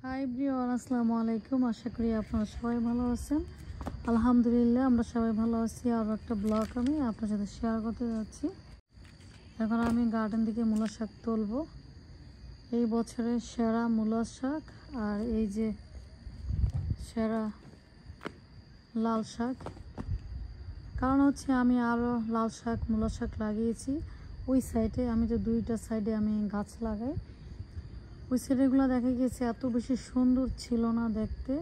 Hi everyone, আসসালামু আলাইকুম। আশা করি আপনারা সবাই ভালো আছেন। আলহামদুলিল্লাহ আমরা সবাই ভালো আছি। আর একটা ব্লগ আমি আপনার সাথে শেয়ার করতে যাচ্ছি। এখন আমি গার্ডেন থেকে মূলা শাক তুলবো, এই বছরের সেরা মূলা শাক। আর এই যে সেরা লাল শাক, কারণ হচ্ছে আমি আরও লাল শাক মূলা শাক লাগিয়েছি ওই সাইডে। আমি তো দুইটা সাইডে আমি গাছ লাগাই। ওই সাইডেগুলো দেখা গেছে এত বেশি সুন্দর ছিল না দেখতে,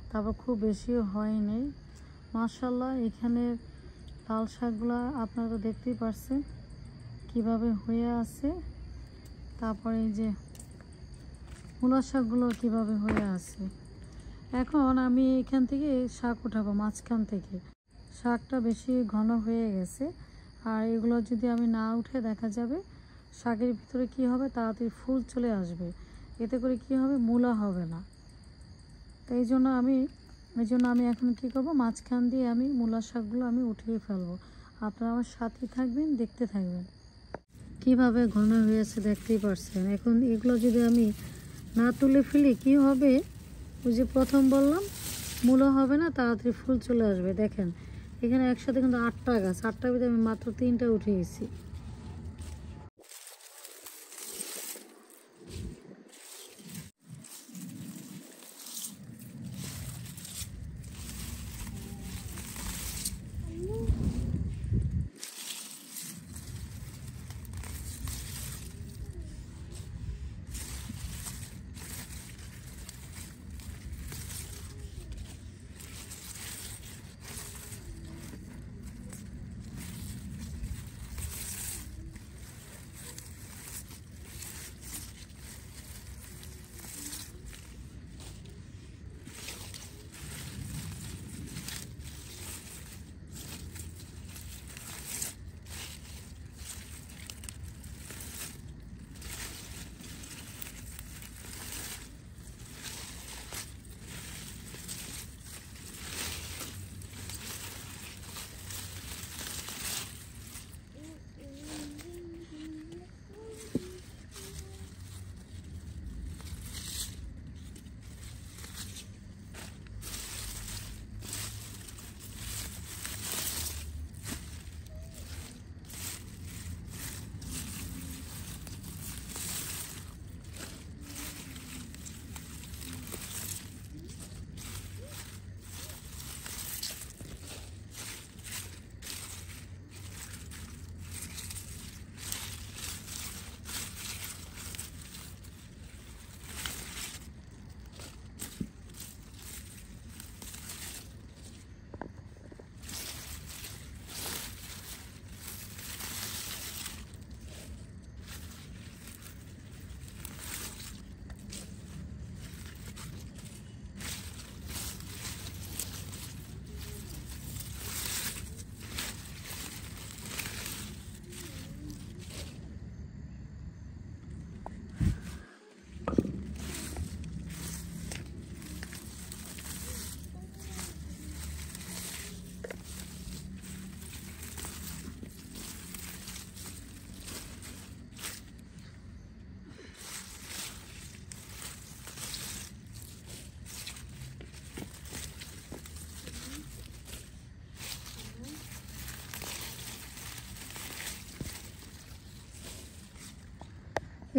তারপর খুব বেশিও হয়নি। মাশাআল্লাহ এখানে লাল শাকগুলো আপনারা তো দেখতেই পারছেন কিভাবে হয়ে আছে। তারপরে এই যে মূলা শাকগুলো কিভাবে হয়ে আছে। এখন আমি এখান থেকে শাক উঠাবো, মাঝখান থেকে। শাকটা বেশি ঘন হয়ে গেছে, আর এগুলো যদি আমি না উঠে দেখা যাবে শাকের ভিতরে কি হবে, তাড়াতাড়ি ফুল চলে আসবে। এতে করে কি হবে, মূলা হবে না। তো এই জন্য আমি এখন কি করব, মাঝখান দিয়ে আমি মূলা শাকগুলো আমি উঠিয়ে ফেলবো। আপনারা আমার সাথে থাকবেন, দেখতে থাকবেন কিভাবে ঘন হয়েছে, দেখতেই পারছেন। এখন এগুলো যদি আমি না তুলে ফেলি কি হবে, ওই যে প্রথম বললাম মূলা হবে না, তাড়াতাড়ি ফুল চলে আসবে। দেখেন এখানে একসাথে কিন্তু 8টা গাছ, 8টার ভিতরে আমি মাত্র 3টা উঠিয়েছি।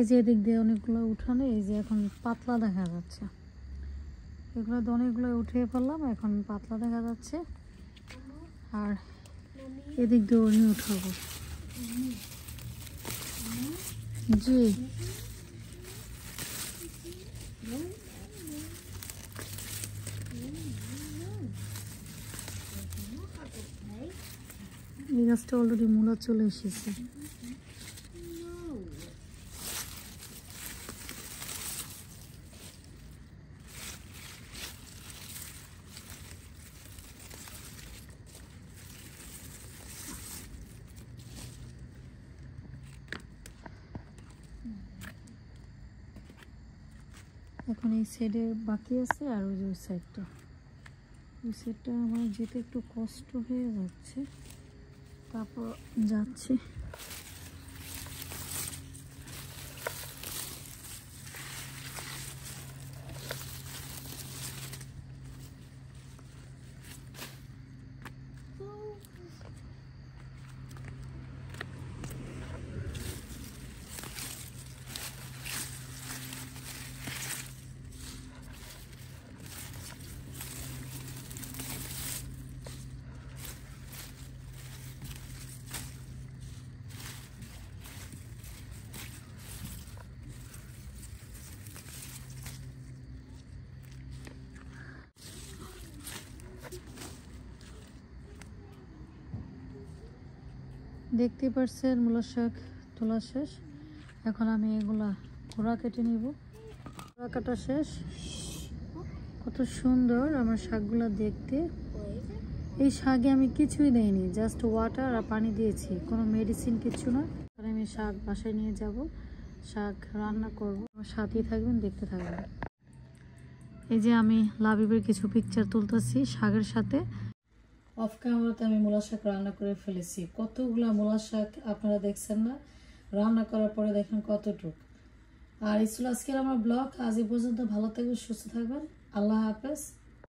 এই যে এদিক দিয়ে অনেকগুলো উঠানে, এই যে এখন পাতলা দেখা যাচ্ছে। এগুলো তো অনেকগুলো উঠিয়ে ফেললাম, এখন পাতলা দেখা যাচ্ছে। আর এদিক দিয়ে অন্য উঠাবো। জি এই গাছটা অলরেডি মূলা চলে এসেছে। এখন এই সাইডে বাকি আছে, আর ওই যে ওই সাইডটা আমার যেতে একটু কষ্ট হয়ে যাচ্ছে, তারপর যাচ্ছি। দেখতে পাচ্ছেন মূলা শাক তোলা শেষ। এখন আমি এগুলা কোড়া কেটে নিব। কোড়া কাটা শেষ। কত সুন্দর আমার শাকগুলা দেখতে। এই শাকে আমি কিছুই দেইনি, জাস্ট ওয়াটার আর পানি দিয়েছি, কোনো মেডিসিন কিছু না। আমি শাক বাসায় নিয়ে যাব, শাক রান্না করব। আমার সাথেই থাকবেন, দেখতে থাকবেন। এই যে আমি লাবিবের কিছু পিকচার তুলতেছি শাকের সাথে। অফ ক্যামেরাতে আমি মূলা শাক রান্না করে ফেলেছি। কতগুলা মূলা শাক আপনারা দেখছেন না, রান্না করার পরে দেখেন কতটুক। আর এই ছিল আজকের আমার ব্লগ। আজ এই পর্যন্ত। ভালো থাকবেন, সুস্থ থাকবেন। আল্লাহ হাফেজ।